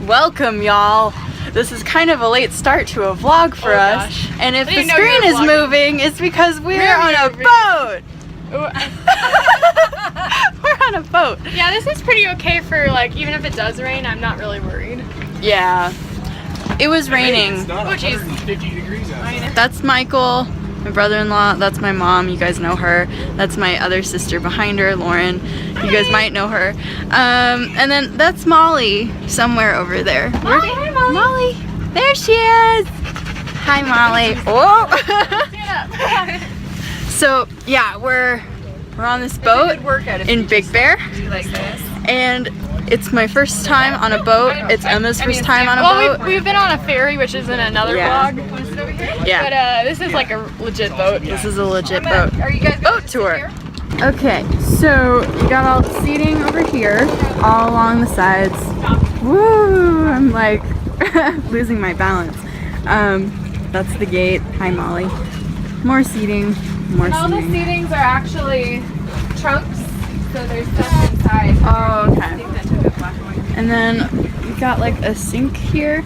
Welcome, y'all. This is kind of a late start to a vlog for us. Gosh. And if the screen is moving, it's because we're on a boat. We're on a boat. Yeah, this is pretty okay for like, even if it does rain, I'm not really worried. Yeah. It was raining. It's not 150 degrees outside. That's Michael, my brother-in-law. That's my mom. You guys know her. That's my other sister behind her, Lauren. You guys might know her. And then that's Molly somewhere over there. Molly, hi, Molly. Molly. There she is. Hi, Molly. Oh. So yeah, we're on this boat in Big Bear, and it's my first time on a boat. It's Emma's first time on a boat. We've been on a ferry, which is in another vlog. Yeah. But this is like a legit boat. This is a legit boat. Are you guys Boat tour. Okay, so you got all the seating over here, all along the sides. Woo! I'm like losing my balance. That's the gate. Hi, Molly. More seating. More all the seating. seatings are actually trunks, so there's stuff inside. Oh, okay. And then we got like a sink here,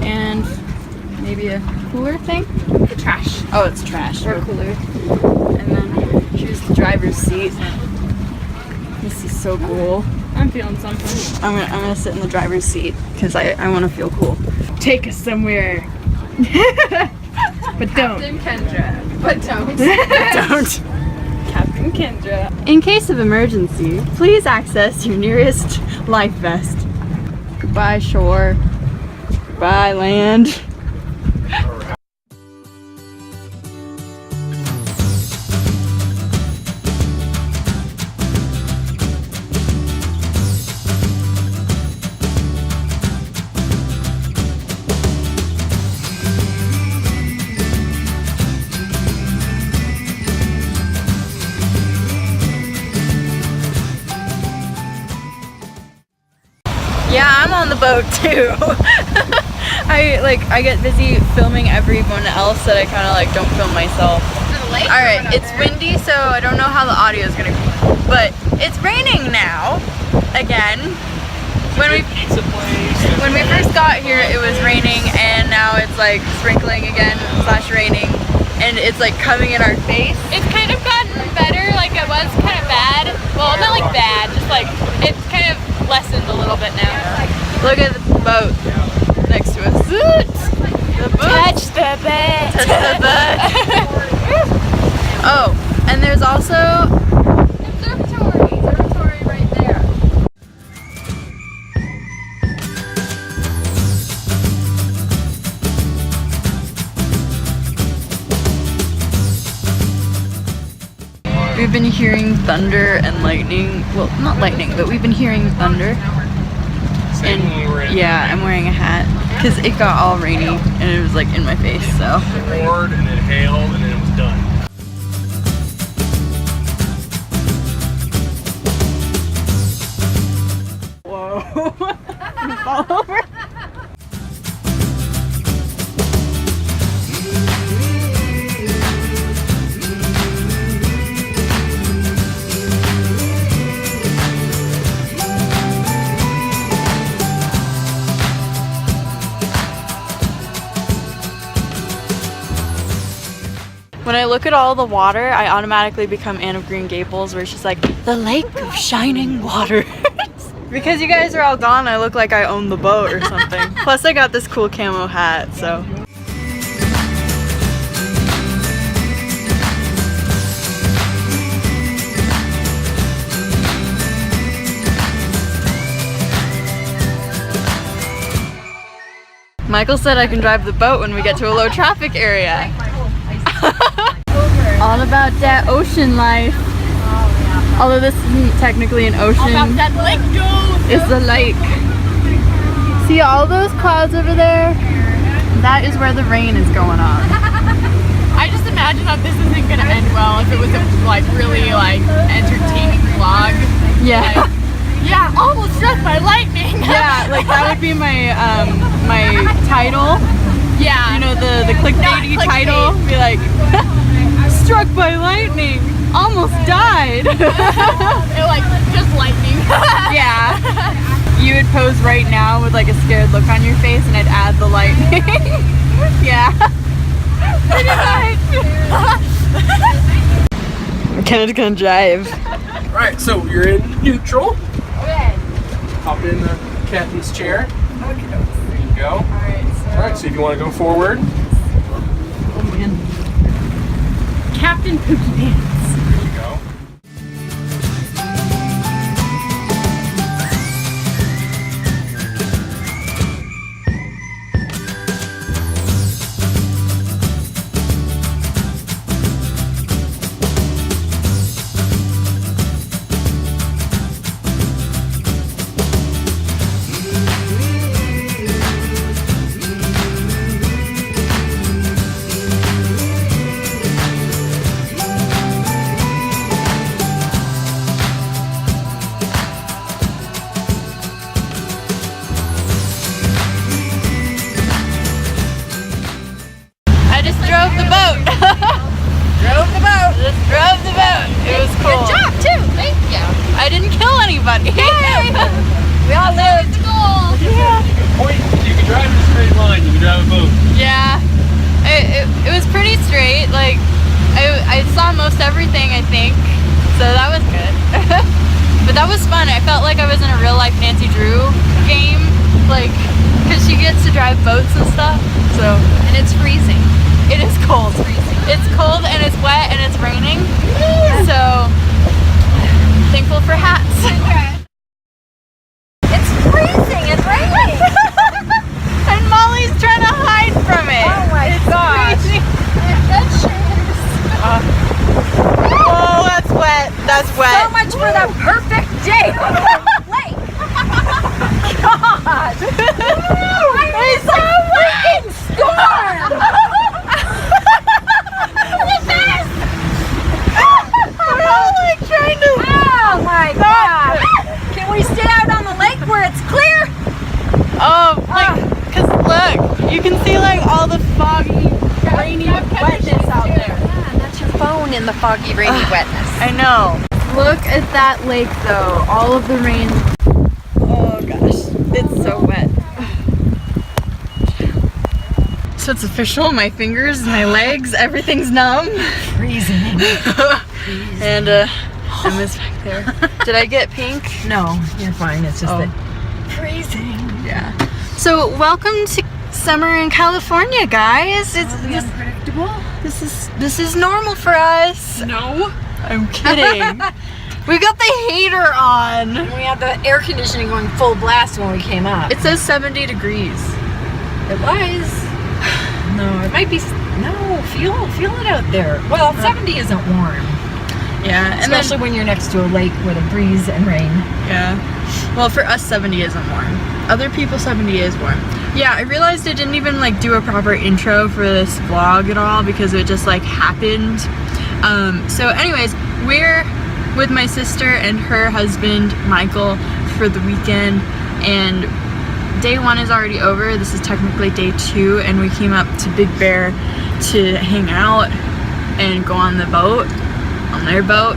and maybe a cooler thing. The trash. Oh, it's trash. Or cooler. And then here's the driver's seat. This is so cool. I'm feeling something. I'm gonna sit in the driver's seat because I want to feel cool. Take us somewhere. But don't. Captain Kendra. But don't. Don't. Captain Kendra. In case of emergency, please access your nearest life vest. Goodbye, shore. Goodbye, land. Yeah, I'm on the boat too. I get busy filming everyone else that I kind of like don't film myself. All right, it's windy, so I don't know how the audio is gonna be, but it's raining now again. When we first got here, it was raining, and now it's like sprinkling again / raining, and it's like coming in our face. It's kind of gotten better. Like it was kind of bad. Well, not like bad, just like it's kind of lessened a little bit now. Look at the boat next to us. The boat. Touch the boat. Touch the boat. Oh, and there's also observatory right there. We've been hearing thunder and lightning. Well, not lightning, but we've been hearing thunder. And yeah, I'm wearing a hat because it got all rainy and it was like in my face. So. It poured and then hailed and then it was done. Whoa! Fall over. When I look at all the water, I automatically become Anne of Green Gables, where she's like, the lake of shining waters. Because you guys are all gone, I look like I own the boat or something. Plus I got this cool camo hat, so. Michael said I can drive the boat when we get to a low traffic area. All about that ocean life. Although this isn't technically an ocean. All about that lake, dude. It's the lake. See all those clouds over there? That is where the rain is going on. I just imagine that this isn't gonna end well if it was a like really like entertaining vlog. Yeah. Like, yeah, almost struck by lightning. Yeah, like that would be my my title. Yeah. You know, the clickbaity title. Be like, struck by lightning, almost died. It like just lightning. Yeah. you would pose right now with like a scared look on your face and I'd add the lightning. Yeah. Pretty much. Kendra's gonna drive. Alright, so you're in neutral. Okay. Hop in the captain's chair. Okay. There you go. Alright, so if you want to go forward. Oh man. Captain Pookie Pants. There you go. It was cool. Good job too. Thank you. I didn't kill anybody. Yay. We all lived. The goal. Yeah. You can drive in a straight line. You can drive a boat. Yeah. It was pretty straight. Like I saw most everything, I think. So that was good. But that was fun. I felt like I was in a real life Nancy Drew game. Like, because she gets to drive boats and stuff. So. And it's freezing. It is cold. It's freezing. It's cold and it's wet and it's raining. So thankful for hats. It's freezing. It's raining. And Molly's trying to hide from it. Oh my gosh. That shivers. Oh, that's wet. That's wet. So much for the perfect day. Wait. God. It's a freaking storm. Oh my God! Can we stay out on the lake where it's clear? Oh, like, cause look, you can see like all the foggy, rainy wetness out there. Yeah, and that's your phone in the foggy, rainy wetness. I know. Look at that lake though. All of the rain. Oh gosh, it's so wet. So it's official. My fingers, my legs, everything's numb. Freezing. And Emma's back there. Did I get pink? No, you're fine. It's just that freezing. Yeah. So welcome to summer in California, guys. It's unpredictable. This is normal for us. No. I'm kidding. We got the heater on. We had the air conditioning going full blast when we came up. It says 70 degrees. It was. No, it might be. No, feel it out there. Well, 70 isn't warm. Yeah, and especially when you're next to a lake with a breeze and rain. Yeah. Well, for us, 70 isn't warm. Other people, 70 is warm. Yeah, I realized I didn't even like do a proper intro for this vlog at all because it just like happened. So anyways, we're with my sister and her husband, Michael, for the weekend, and day 1 is already over. This is technically day 2, and we came up to Big Bear to hang out and go on the boat, on their boat,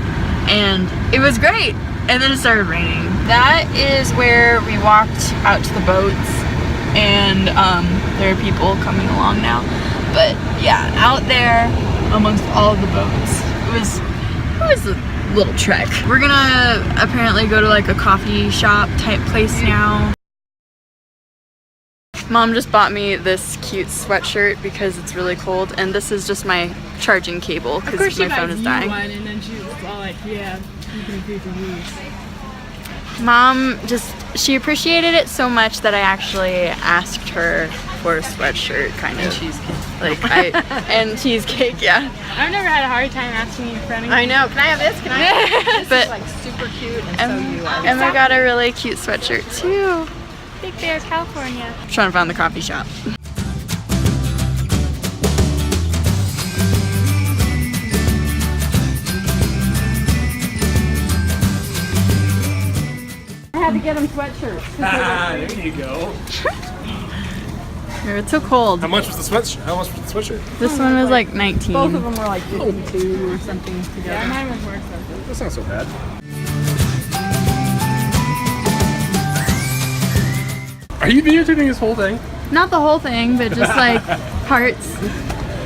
and it was great. And then it started raining. That is where we walked out to the boats, and there are people coming along now. But yeah, out there amongst all the boats, it was a little trek. We're gonna apparently go to like a coffee shop type place now. Mom just bought me this cute sweatshirt because it's really cold, and this is just my charging cable because my phone is dying. One, and then she was all like, yeah, you can agree to use. Mom she appreciated it so much that I actually asked her for a sweatshirt, kind of. And cheesecake. Like and cheesecake, yeah. I've never had a hard time asking you for anything. I know. Can I have this? Can I have this? But is like super cute, and so you are. Emma got a really cute sweatshirt too. Big Bear, California. I'm trying to find the coffee shop. I had to get them sweatshirts. There you go. It's so cold. How much was the sweatshirt? How much was the sweatshirt? This one was like 19. Both of them were like 52 or something together. Yeah, mine was more expensive. That's not so bad. Are you videotaping this whole thing? Not the whole thing, but just like parts.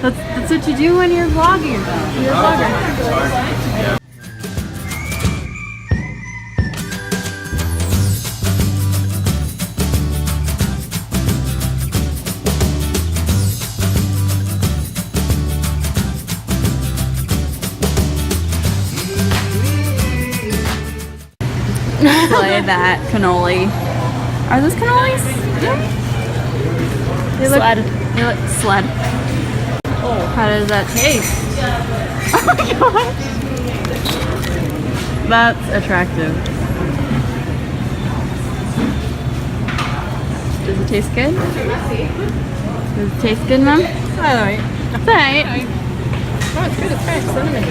That's what you do when you're vlogging. You're a vlogger. Play that cannoli. Are those cannolis? Yeah. They look sled. Oh, how does that taste? Oh my god. That's attractive. Does it taste good? Does it taste good, Mom? Alright. It's alright. Oh, it's good. It's fresh. Cinnamon.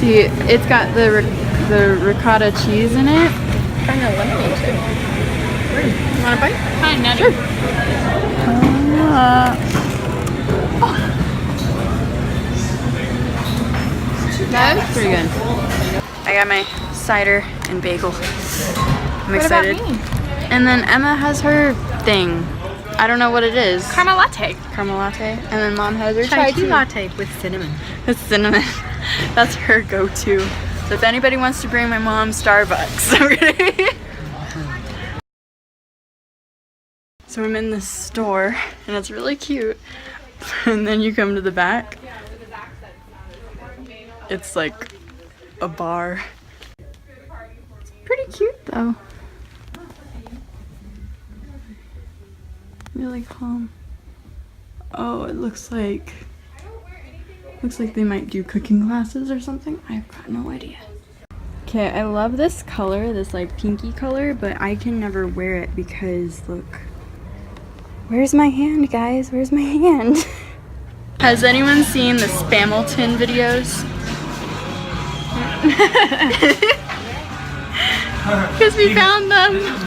See, it's got the ricotta cheese in it. Kind of lemony too. You want a bite? Kind of nutty. Sure. That's pretty good. I got my cider and bagel. I'm excited. What about me? And then Emma has her thing. I don't know what it is. Caramel latte. Caramel latte. And then Mom has her Chai chai tea tea. latte with cinnamon. It's cinnamon. That's her go-to. So if anybody wants to bring my mom Starbucks, okay? So I'm in this store and it's really cute. And then you come to the back. It's like a bar. It's pretty cute though. Really calm. Oh, it looks like they might do cooking classes or something. I've got no idea. Okay, I love this color, this like pinky color, but I can never wear it because look. Where's my hand, guys? Where's my hand? Has anyone seen the Spamilton videos? Because we found them.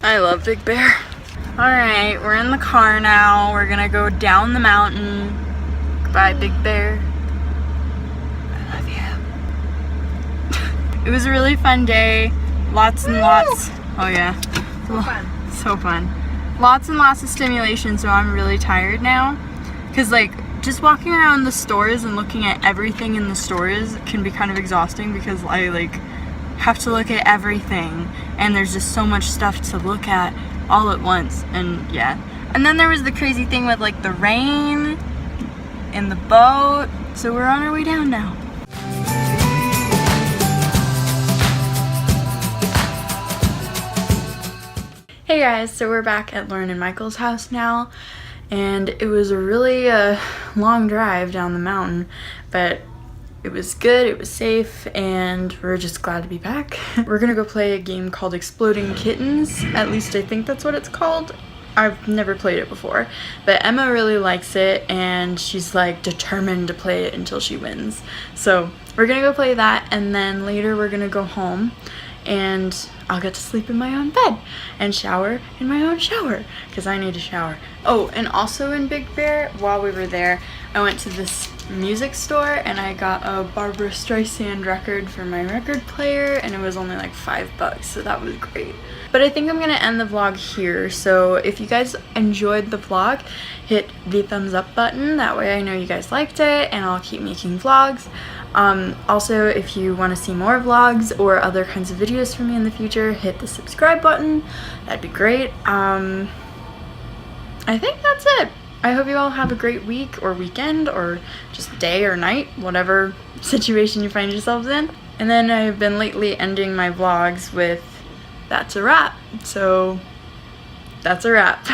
I love Big Bear. Alright, we're in the car now. We're gonna go down the mountain. Goodbye, Big Bear. I love you. It was a really fun day. Lots and lots. Oh yeah. So fun. So fun. Lots and lots of stimulation, so I'm really tired now. Cause like, just walking around the stores and looking at everything in the stores can be kind of exhausting because I like have to look at everything and there's just so much stuff to look at all at once, and yeah. And then there was the crazy thing with like the rain and the boat, so we're on our way down now. Hey guys, so we're back at Lauren and Michael's house now, and it was a really long drive down the mountain, but it was good, it was safe, and we're just glad to be back. We're gonna go play a game called Exploding Kittens. At least I think that's what it's called. I've never played it before, but Emma really likes it, and she's like determined to play it until she wins. So we're gonna go play that, and then later we're gonna go home, and I'll get to sleep in my own bed and shower in my own shower because I need to shower. Oh, and also in Big Bear, while we were there, I went to this music store and I got a Barbara Streisand record for my record player, and it was only like $5, so that was great. But I think I'm gonna end the vlog here, so if you guys enjoyed the vlog, hit the thumbs up button. That way I know you guys liked it and I'll keep making vlogs. Also, if you want to see more vlogs or other kinds of videos from me in the future, hit the subscribe button. That'd be great. I think that's it. I hope you all have a great week or weekend or just day or night, whatever situation you find yourselves in. And then I've been lately ending my vlogs with that's a wrap. So that's a wrap.